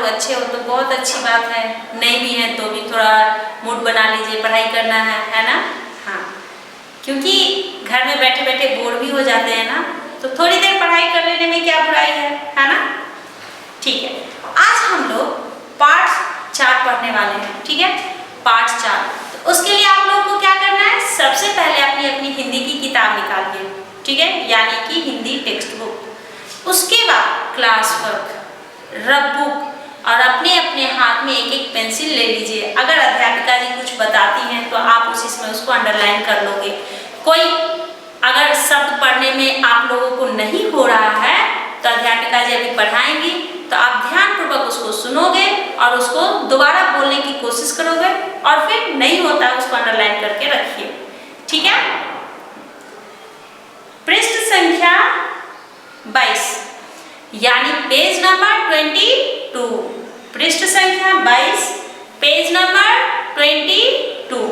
लोग अच्छे हो तो बहुत अच्छी बात है, नहीं भी हैं तो भी थोड़ा मूड बना लीजिए, पढ़ाई करना है ना। हाँ, क्योंकि घर में बैठे बैठे बोर भी हो जाते हैं ना, तो थोड़ी देर पढ़ाई कर लेने में क्या बुराई है ना। ठीक है, आज हम लोग पाठ 4 पढ़ने वाले हैं। ठीक है, पाठ 4। तो उसके लिए आप लोगों को क्या करना है, सबसे पहले अपनी हिंदी की किताब निकालिए। ठीक है, यानी कि हिंदी टेक्स्ट बुक। उसके बाद क्लास वर्क, रफ बुक और अपने अपने हाथ में एक एक पेंसिल ले लीजिए। अगर अध्यापिका जी कुछ बताती हैं तो आप उसी समय उसको अंडरलाइन कर लोगे। कोई अगर शब्द पढ़ने में आप लोगों को नहीं हो रहा है तो अध्यापिका जी अभी पढ़ाएंगी, तो आप ध्यानपूर्वक उसको सुनोगे और उसको दोबारा बोलने की कोशिश करोगे, और फिर नहीं होता है उसको अंडरलाइन करके रखिए। ठीक है, पृष्ठ संख्या 22 यानी पेज नंबर 22, पृष्ठ संख्या 22, पेज नंबर 22।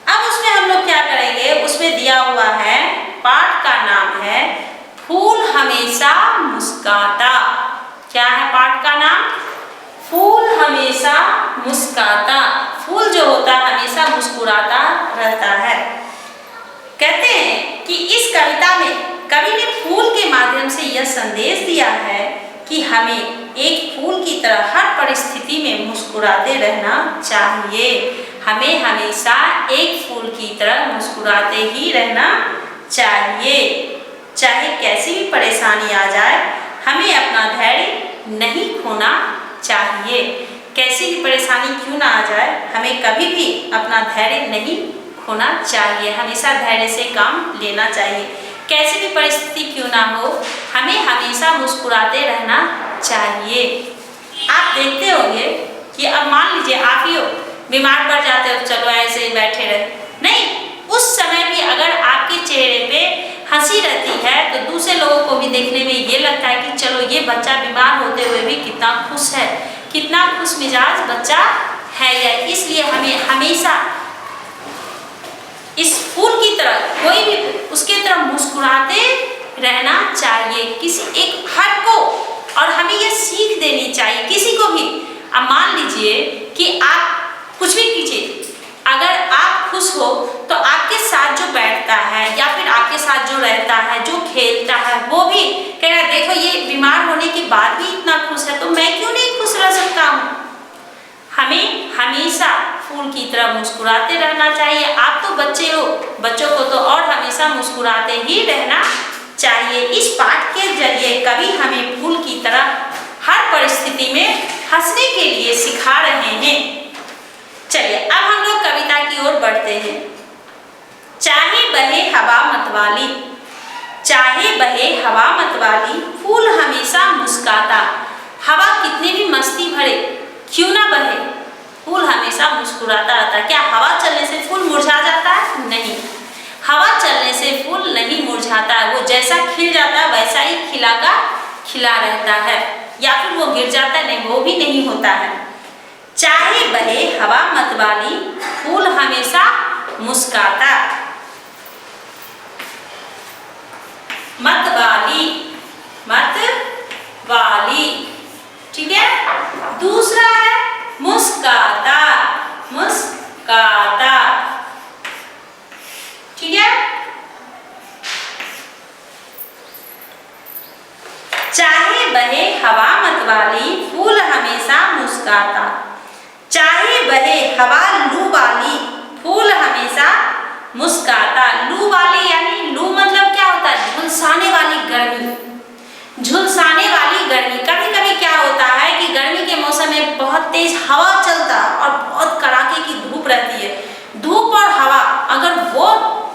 अब उसमें हम लोग क्या करेंगे, उसमें दिया हुआ है, पाठ का नाम है फूल हमेशा मुस्कुराता। क्या है पाठ का नाम? फूल हमेशा मुस्कुराता। फूल जो होता है हमेशा मुस्कुराता रहता है। कहते हैं कि इस कविता में कवि ने फूल के माध्यम से यह संदेश दिया है कि हमें एक फूल की तरह हर परिस्थिति में मुस्कुराते रहना चाहिए। हमें हमेशा एक फूल की तरह मुस्कुराते ही रहना चाहिए। चाहे कैसी भी परेशानी आ जाए, हमें अपना धैर्य नहीं खोना चाहिए। कैसी भी परेशानी क्यों ना आ जाए, हमें कभी भी अपना धैर्य नहीं खोना चाहिए, हमेशा धैर्य से काम लेना चाहिए। कैसी भी परिस्थिति क्यों ना हो, हमें हमेशा मुस्कुराते रहना चाहिए। आप देखते होंगे कि अब मान लीजिए आप ही हो, बीमार पड़ जाते हो, चलो ऐसे ही बैठे रहे, नहीं, उस समय भी अगर आपके चेहरे पे हंसी रहती है तो दूसरे लोगों को भी देखने में ये लगता है कि चलो ये बच्चा बीमार होते हुए भी कितना खुश है, कितना खुश मिजाज बच्चा है यह। इसलिए हमें हमेशा इस फूल की तरह, कोई भी उसके तरह मुस्कुराते रहना चाहिए, किसी एक हर को। और हमें यह सीख देनी चाहिए किसी को भी। अब मान लीजिए कि आप कुछ भी कीजिए, अगर आप खुश हो तो आपके साथ जो बैठता है या फिर आपके साथ जो रहता है, जो खेलता है, वो भी कह रहा देखो ये बीमार होने के बाद भी इतना खुश है, तो मैं क्यों नहीं खुश रह सकता हूँ। हमें हमेशा फूल की तरह मुस्कुराते रहना चाहिए। आप तो बच्चे हो, बच्चों को तो और हमेशा मुस्कुराते ही रहना चाहिए। इस पाठ के जरिए कवि हमें फूल की तरह हर परिस्थिति में हंसने के लिए सिखा रहे हैं। चलिए अब हम लोग कविता की ओर बढ़ते हैं। चाहे बहे हवा मतवाली, चाहे बहे हवा मतवाली, फूल हमेशा मुस्कुराता। हवा कितनी भी मस्ती भरे क्यों ना बहे, फूल हमेशा मुस्कुराता रहता है। क्या हवा चलने से फूल मुरझा जाता है? नहीं, हवा चलने से फूल नहीं मुरझाता है, वो जैसा खिल जाता है वैसा ही खिला का खिला रहता है, या फिर वो गिर जाता है, नहीं, वो भी नहीं होता है। चाहे बहे हवा मतवाली, फूल हमेशा मुस्कुराता। मतवाली, मतवाली, ठीक है। दूसरा है मुस्कुराता, मुस्कुराता, ठीक है। चाहे बहे हवा मतवाली, फूल हमेशा मुस्कुराता। चाहे बहे हवा लू वाली, फूल हमेशा मुस्कुराता। लू वाली यानी लू मतलब क्या होता है? झुलसाने वाली गर्मी, झुलसाने वाली गर्मी। कभी कभी क्या होता है कि गर्मी के मौसम में बहुत तेज हवा चलता है और बहुत कड़ाके की धूप रहती है। धूप और हवा अगर वो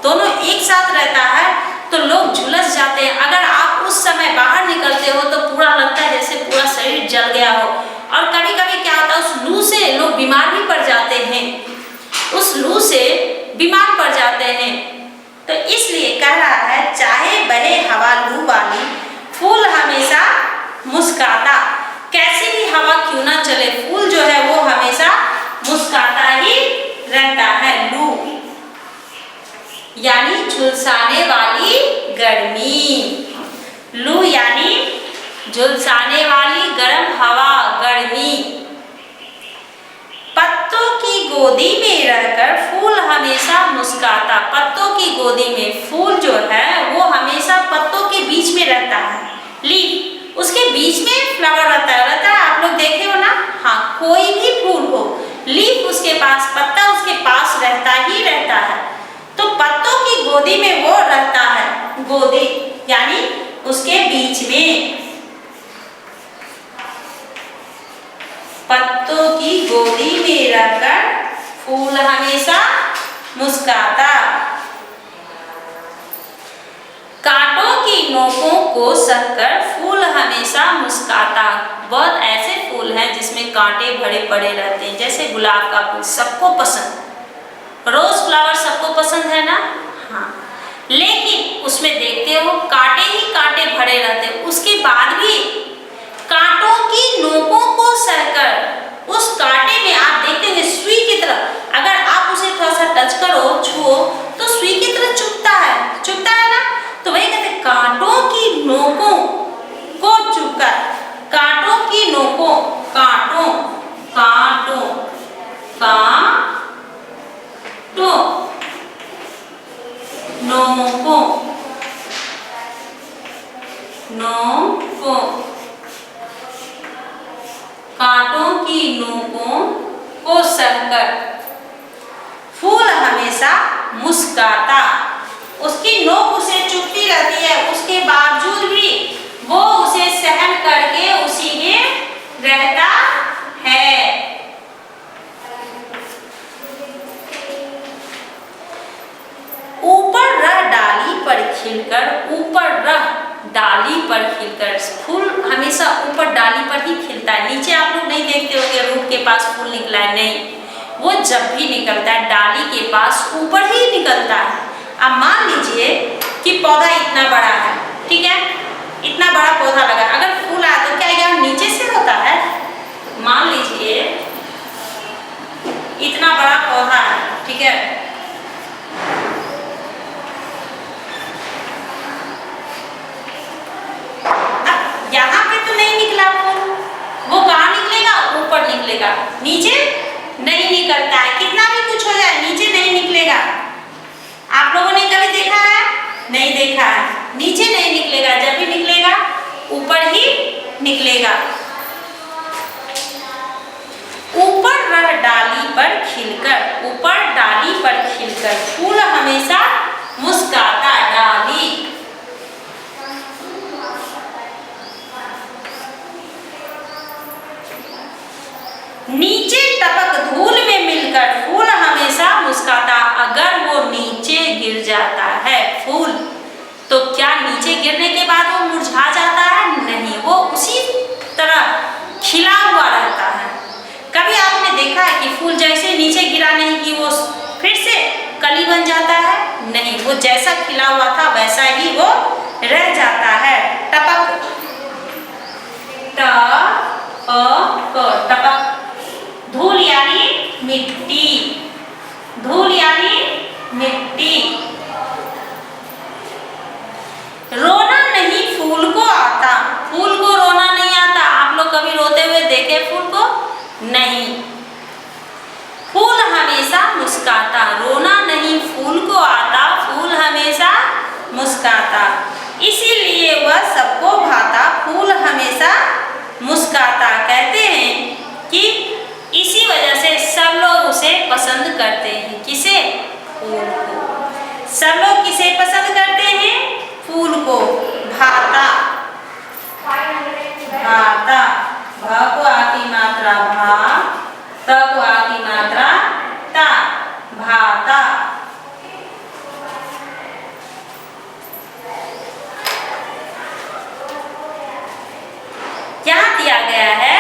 दोनों एक साथ रहता है तो लोग झुलस जाते हैं। अगर आप उस समय बाहर निकलते हो तो पूरा लगता है जैसे पूरा शरीर जल गया हो। और कभी कभी क्या होता है, उस लू से लोग बीमार भी पड़ जाते हैं, उस लू से बीमार पड़ जाते हैं। तो इसलिए कह रहा है चाहे बहे हवा लू वाली, फूल हमेशा मुस्कुराता। कैसी भी हवा क्यों ना चले, फूल जो है वो हमेशा मुस्कुराता ही रहता है। लू यानी झुलसाने वाली गर्मी, लू यानी झुलसाने वाली गर्म हवा, गर्मी। पत्तों की गोदी में रहकर फूल हमेशा मुस्कुराता। पत्तों की गोदी में फूल जो है वो हमेशा पत्तों के बीच में रहता है। लीफ, उसके बीच में फ्लावर रहता है। आप लोग देखे हो ना? हाँ, कोई भी फूल हो, लीफ उसके पास, पत्ता उसके पास रहता ही रहता है। तो पत्तों की गोदी में वो रहता है। गोदी यानी उसके बीच में। पत्तों की गोदी में रहकर फूल हमेशा मुस्कुराता। कांटों की नोकों को सहकर फूल हमेशा मुस्कुराता। बहुत ऐसे फूल हैं जिसमें कांटे भरे पड़े रहते हैं, जैसे गुलाब का फूल सबको पसंद, रोज फ्लावर सबको पसंद है ना? हाँ, लेकिन उसमें देखते हो कांटे ही कांटे भरे रहते हैं। उसके बाद भी कांटों की नोकों को सहकर उस कांटे में आप देखते हैं सुई की तरह, अगर आप उसे थोड़ा सा टच करो, छुओ, तो सुई की तरह चुभता है ना? तो वही कहते हैं कांटों की नोकों को चुभकर, कांटों की नोकों, कांटों कांटों कांटों नोकों नोकों कांटों की नोकों को सहकर फूल हमेशा मुस्कुराता। उसकी नोक उसे चुभती रहती है, उसके बावजूद भी वो उसे सहन करके उसी में रहता है। ऊपर रह डाली पर खिलकर, ऊपर रह डाली पर खिलकर, फूल हमेशा ऊपर डाली पर ही खिलता है। नीचे आप लोग नहीं देखते होंगे रूट के पास फूल निकला है, नहीं, वो जब भी निकलता है डाली के पास ऊपर ही निकलता है। अब मान लीजिए कि पौधा इतना बड़ा है, ठीक है, इतना बड़ा पौधा लगा, अगर फूल आया तो क्या यहाँ नीचे से होता है? मान लीजिए इतना बड़ा पौधा है, ठीक है, अब यहाँ पे तो नहीं निकला फूल, वो कहाँ निकलेगा? ऊपर निकलेगा, नीचे नहीं निकलता है। कितना भी कुछ हो जाए नीचे नहीं निकलेगा। आप लोगों ने कभी देखा है? नहीं देखा है। नीचे नहीं निकलेगा, जब भी निकलेगा ऊपर ही निकलेगा। ऊपर रह डाली पर खिलकर, ऊपर डाली पर खिलकर फूल हमेशा मुस्कुराता। डाली, नीचे टपक धूल में मिलकर फूल हमेशा मुस्कुराता। अगर वो नीचे गिर जाता है फूल, तो क्या नीचे गिरने के बाद वो मुरझा जाता है? नहीं, वो उसी तरह खिला हुआ रहता है। कभी आपने देखा है कि फूल जैसे नीचे गिरा नहीं कि वो फिर से कली बन जाता है? नहीं, वो जैसा खिला हुआ था वैसा ही वो रह जाता है। टपक, टपक, धूल यानी मिट्टी, धूल यानी मिट्टी। रोना नहीं फूल को आता, फूल को रोना नहीं आता। आप लोग कभी रोते हुए देखे फूल को? नहीं। फूल हमेशा मुस्कुराता, रोना नहीं फूल को आता, फूल हमेशा मुस्कुराता, इसीलिए वह सबको भाता, फूल हमेशा मुस्कुराता। कहते हैं कि इसी वजह से सब लोग उसे पसंद करते हैं। किसे? फूल को। सब लोग किसे पसंद करते हैं? फूल को। भाता, भाता, भ को आ की मात्रा भा, त को आ की मात्रा ता, भाता। क्या दिया गया है?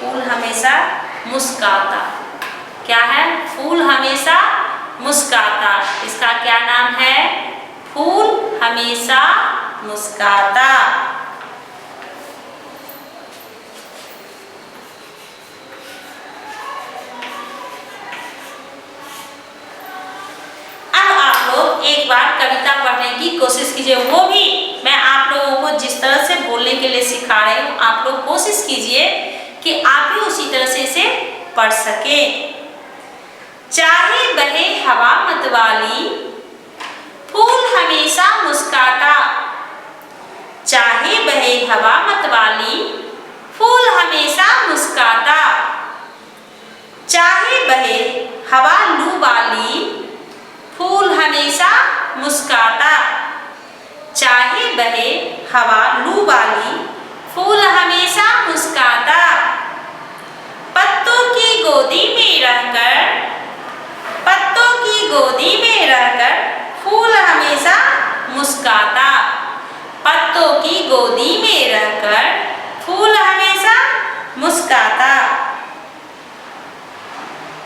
फूल हमेशा मुस्कुराता। क्या है? फूल हमेशा मुस्कुराता। इसका क्या नाम है? फूल हमेशा मुस्कुराता। अब आप लोग एक बार कविता पढ़ने की कोशिश कीजिए, वो भी मैं आप लोगों को जिस तरह से बोलने के लिए सिखा रही हूँ, आप लोग कोशिश कीजिए कि आप भी उसी तरह से इसे पढ़ सके। चाहे बहे हवा मतवाली, फूल हमेशा मुस्काता। चाहे बहे हवा मतवाली, फूल हमेशा मुस्काता। चाहे बहे हवा लू वाली, फूल हमेशा मुस्काता। चाहे बहे हवा लू वाली, फूल हमेशा मुस्काता। पत्तों की गोदी में रहकर, पत्तों की गोदी में रहकर, फूल हमेशा मुस्काता। पत्तों की गोदी में रहकर, फूल हमेशा मुस्काता।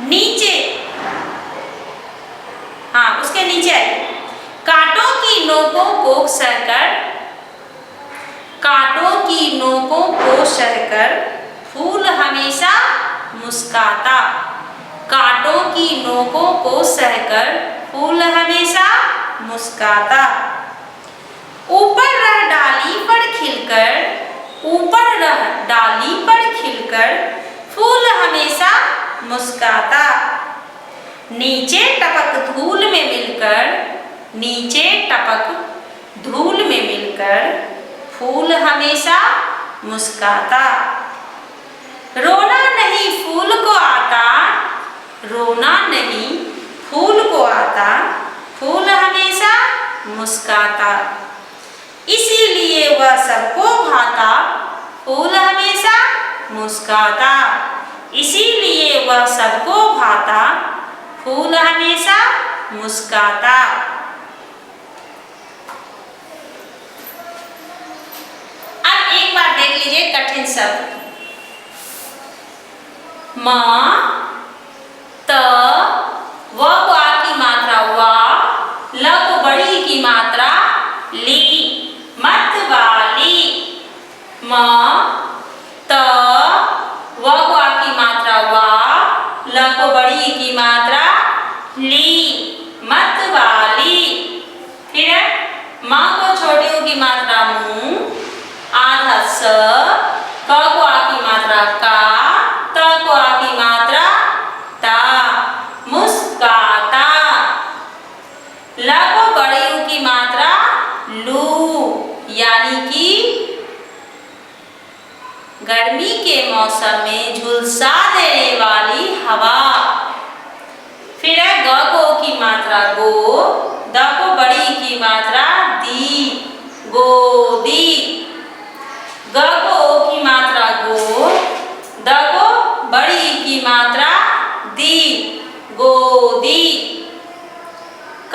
नीचे, हाँ उसके नीचे आइए। कांटों की नोकों को सहकर, कांटों की नोकों को सहकर, फूल हमेशा मुस्काता। कांटों की नोकों को सहकर, फूल हमेशा मुस्काता। ऊपर रह डाली पर खिलकर, ऊपर रह डाली पर खिलकर, फूल हमेशा मुस्काता। नीचे टपक धूल में मिलकर, नीचे टपक धूल में मिलकर, फूल हमेशा मुस्काता। रोना नहीं फूल को आता, रोना नहीं फूल को आता, फूल हमेशा मुस्काता। इसीलिए वह सबको भाता, फूल हमेशा मुस्काता। इसीलिए वह सबको भाता, फूल हमेशा मुस्काता। अब एक बार देख लीजिए कठिन शब्द। म, त, व को आ की मात्रा वा, ल को बड़ी की मात्रा ली, मत वाली। म, त, व को आ की मात्रा वा, ल को बड़ी की मात्रा ली, मत वाली। फिर म को छोटी की मात्रा मु, आधा स, क को आ की मात्रा का, त को आ की मात्रा ता, मुस्काता। ल को बड़ी ऊ की मात्रा लू, यानी कि गर्मी के मौसम में झुलसा देने वाली हवा। फिर है ग को की मात्रा गो, द को बड़ी की मात्रा दी, गोदी। ग को ओ की मात्रा गो, द को बड़ी की मात्रा दी, गोदी।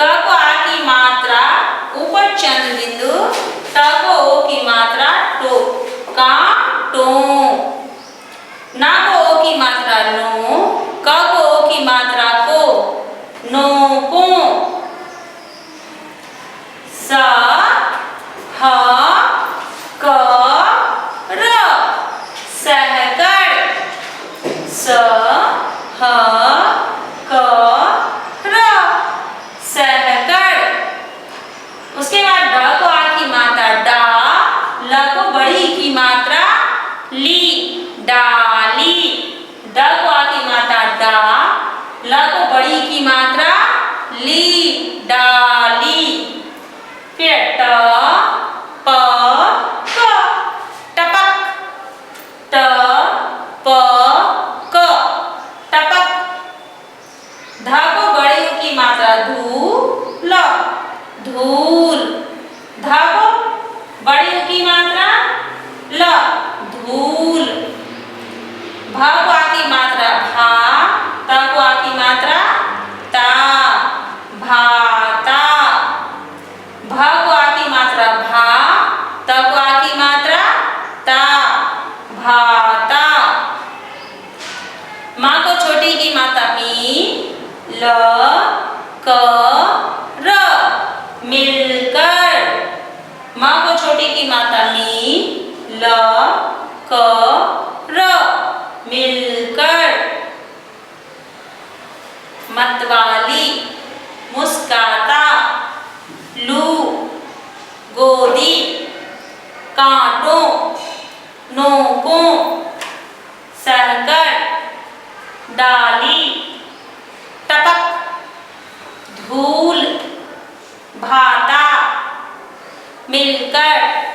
क को आ की मात्रा ऊपर चंद्र बिंदु, ट को ओ की मात्रा टो, कांटो। ना को ओ की मात्रा नो, क को ओ की मात्रा को, नोको। स, ह, क, र, सहकर। स, ह, क, र, सहकर। उसके बाद ड को आ की मात्रा डा, ल को बड़ी की मात्रा ली, डाली। ड को आ की मात्रा डा, ल को बड़ी की मात्रा ली, डाली। फिर ट, प, क, टपक। ट, प, क, टपक। ध को बड़ी ऊ की मात्रा धूल, धूल। ध को बड़ी ऊ की मात्रा ल, धूल। भ को आ की मात्रा भा, त को आ की मात्रा ता, भाता। भ को आ की मात्रा भा, त को आ की मात्रा ता, भाता। म को छोटी की मात्रा मी, ल, क, र, मिलकर। म को छोटी की मात्रा मी, ल, क, र, मिलकर। मतवाली, मुस्काता, लू, गोदी, कांटों, नोकों, डाली, टपक, धूल, भाता, मिलकर,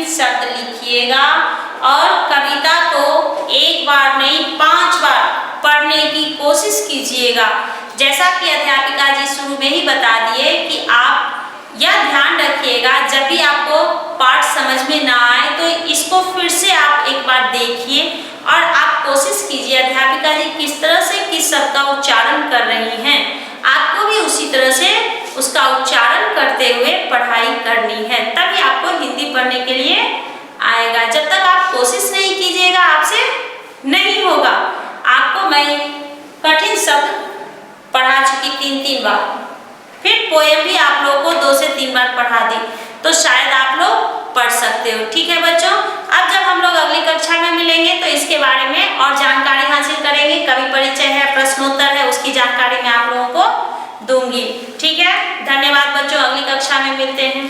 शब्द लिखिएगा और कविता को एक बार नहीं 5 बार पढ़ने की कोशिश कीजिएगा। जैसा कि अध्यापिका जी शुरू में ही बता दिए कि आप यह ध्यान रखिएगा, जब भी आपको पाठ समझ में ना आए तो इसको फिर से आप एक बार देखिए और आप कोशिश कीजिए अध्यापिका जी किस तरह से किस शब्द का उच्चारण कर रही हैं, आपको भी उसी तरह से उसका उच्चारण करते हुए पढ़ाई करनी है, तभी आपको हिंदी पढ़ने के लिए आएगा। जब तक आप कोशिश नहीं कीजिएगा आपसे नहीं होगा। आपको मैं कठिन शब्द पढ़ा चुकी 3 बार, फिर पोएम भी आप लोगों को 2 से 3 बार पढ़ा दी, तो शायद आप लोग पढ़ सकते हो। ठीक है बच्चों, अब जब हम लोग अगली कक्षा में मिलेंगे तो इसके बारे में और जानकारी हासिल करेंगे। कवि परिचय है, प्रश्नोत्तर है, उसकी जानकारी मैं आप लोगों को दूंगी। ठीक है, धन्यवाद बच्चों, अगली कक्षा में मिलते हैं।